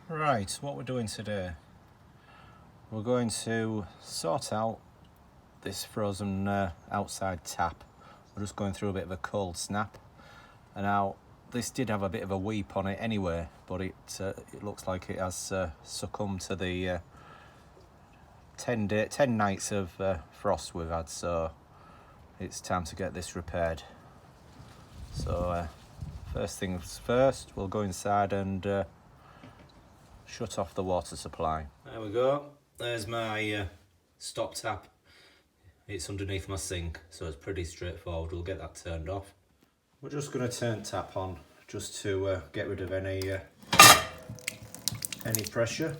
Right, what we're doing today, we're going to sort out this frozen outside tap. We're just going through a bit of a cold snap, and now this did have a bit of a weep on it anyway, but it looks like it has succumbed to the 10 nights of frost we've had, so it's time to get this repaired. So first things first, we'll go inside and shut off the water supply. There we go. There's my stop tap. It's underneath my sink, so it's pretty straightforward. We'll get that turned off. We're just going to turn tap on just to get rid of any pressure.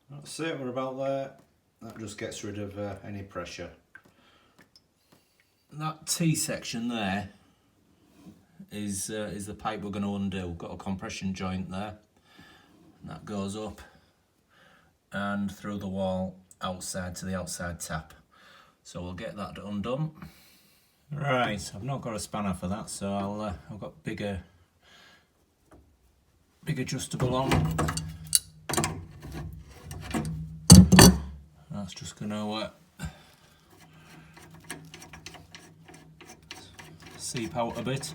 That's it. We're about there. That just gets rid of any pressure. That T section there is the pipe we're going to undo. Got a compression joint there, and that goes up and through the wall outside to the outside tap. So we'll get that undone. Right, I've not got a spanner for that, so I've got big adjustable on. That's just going to seep out a bit.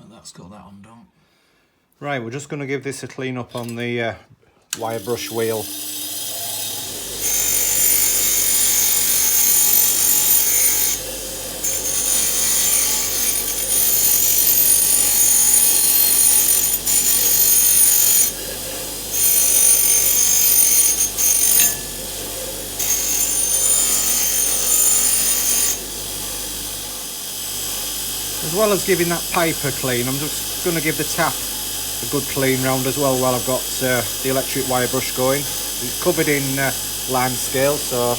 That's got that undone. Right, we're just going to give this a clean up on the wire brush wheel. As well as giving that pipe a clean, I'm just going to give the tap a good clean round as well while I've got the electric wire brush going. It's covered in lime scale, so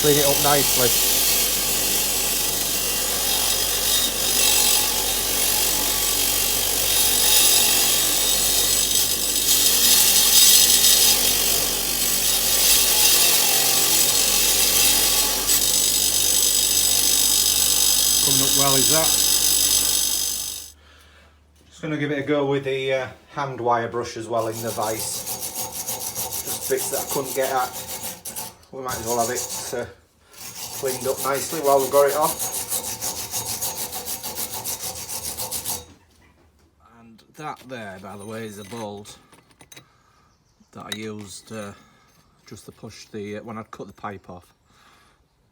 clean it up nicely. Coming up well is that. Just going to give it a go with the hand wire brush as well in the vise. Just bits that I couldn't get at. We might as well have it cleaned up nicely while we've got it off. And that there, by the way, is a bolt that I used just to push the when I'd cut the pipe off.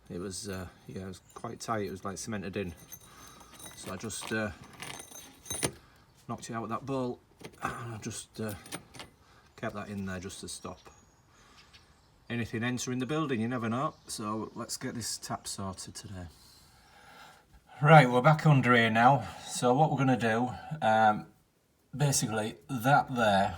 It was yeah, it was quite tight. It was like cemented in, so I just knocked it out with that bolt, and I just kept that in there just to stop anything entering the building. You never know. So let's get this tap sorted today. Right, we're back under here now. So what we're going to do, basically that there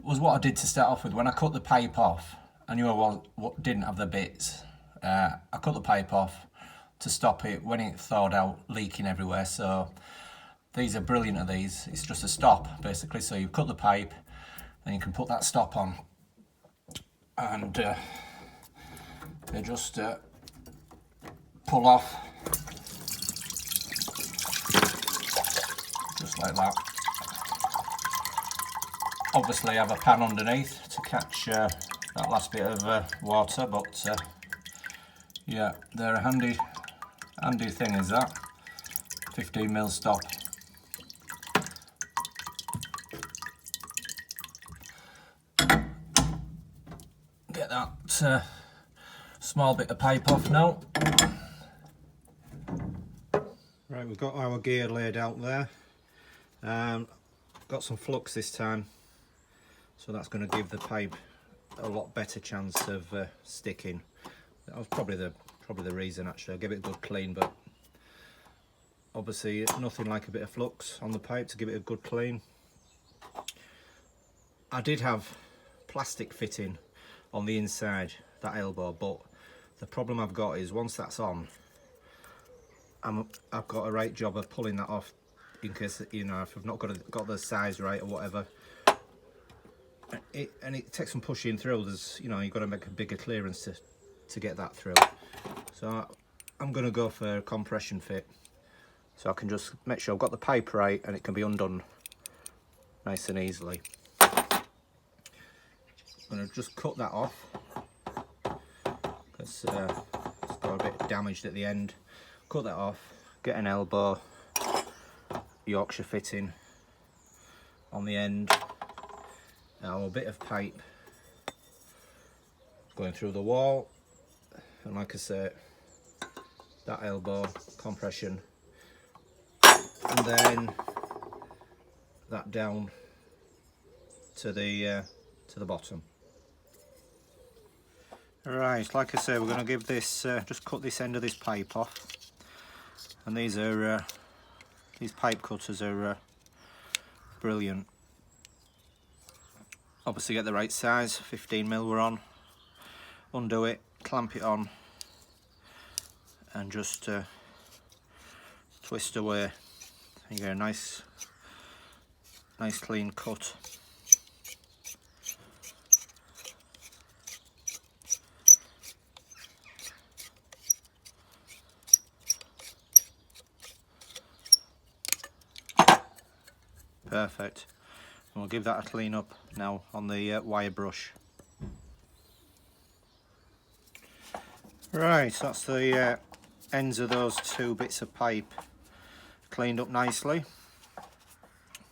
was what I did to start off with. When I cut the pipe off, I knew what didn't have the bits. I cut the pipe off to stop it when it thawed out leaking everywhere. So these are brilliant at these. It's just a stop basically. So you cut the pipe, then you can put that stop on, and they just pull off just like that. Obviously, I have a pan underneath to catch that last bit of water, but yeah, they're a handy thing, is that 15mm stop. Get that small bit of pipe off now. Right, we've got our gear laid out there. Got some flux this time, so that's going to give the pipe a lot better chance of sticking. That was probably the reason. Actually, I'll give it a good clean, but obviously nothing like a bit of flux on the pipe to give it a good clean. I did have plastic fitting on the inside, that elbow, but the problem I've got is once that's on, I've got a right job of pulling that off in case, you know, if I've not got the size right or whatever. And it takes some pushing through. There's, you know, you've got to make a bigger clearance to get that through. So I'm going to go for a compression fit, so I can just make sure I've got the pipe right and it can be undone nice and easily. I'm going to just cut that off because it's got a bit damaged at the end. Cut that off, get an elbow Yorkshire fitting on the end. Now a bit of pipe going through the wall, and like I say, that elbow compression, and then that down to the bottom. Right, like I say, we're going to give this just cut this end of this pipe off, and these are these pipe cutters are brilliant. Obviously get the right size, 15mm we're on. Undo it, clamp it on, and just twist away. You get a nice clean cut. Perfect. And we'll give that a clean up now on the wire brush. Right, that's the ends of those two bits of pipe cleaned up nicely.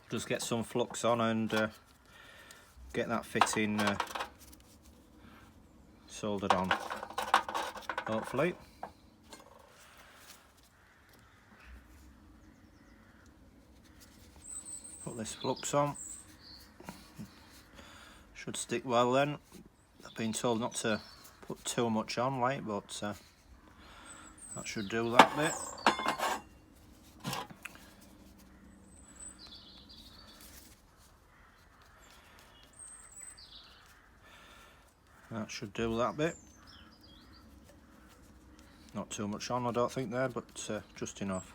Just get some flux on and get that fitting soldered on, hopefully. Put this flux on. Should stick well then. I've been told not to put too much on, like, but that should do that bit. That should do that bit. Not too much on, I don't think there, but just enough.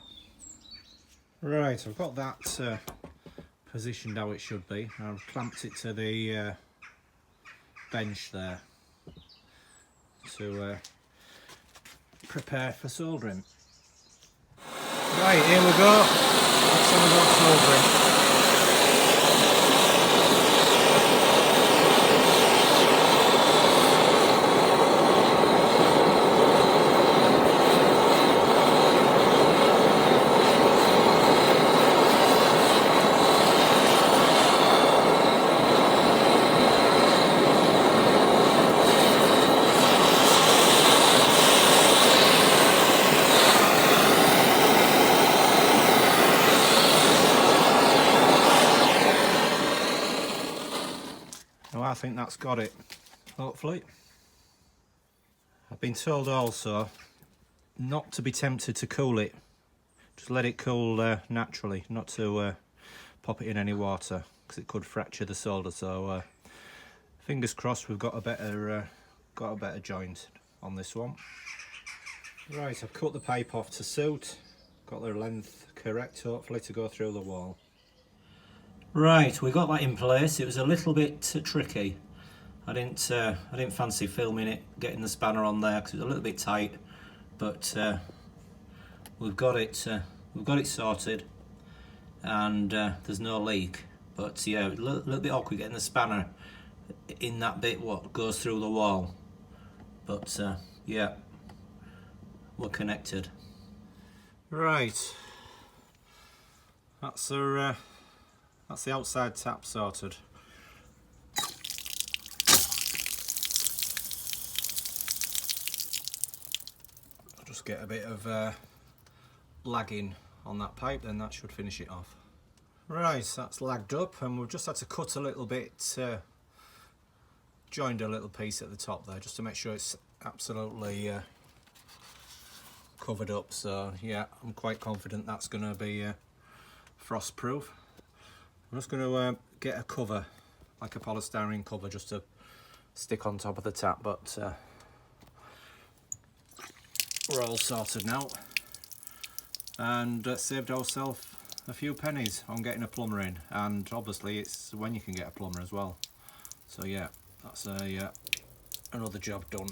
Right, I've got that positioned how it should be. I've clamped it to the bench there to prepare for soldering. Right, here we go. That's how we go soldering. I think that's got it, hopefully. I've been told also not to be tempted to cool it. Just let it cool naturally, not to pop it in any water, because it could fracture the solder. So fingers crossed we've got a better joint on this one. Right, I've cut the pipe off to suit. Got the length correct, hopefully, to go through the wall. Right, we got that in place. It was a little bit tricky. I didn't fancy filming it, getting the spanner on there, because it was a little bit tight. But we've got it sorted, and there's no leak. But yeah, a little bit awkward getting the spanner in that bit what goes through the wall. But yeah, we're connected. Right, that's the outside tap sorted. I'll just get a bit of lagging on that pipe, then that should finish it off. Right, that's lagged up, and we've just had to cut a little bit, joined a little piece at the top there, just to make sure it's absolutely covered up. So yeah, I'm quite confident that's going to be frost proof. I'm just going to get a cover, like a polystyrene cover, just to stick on top of the tap, but we're all sorted now, and saved ourselves a few pennies on getting a plumber in, and obviously it's when you can get a plumber as well. So yeah, that's another job done.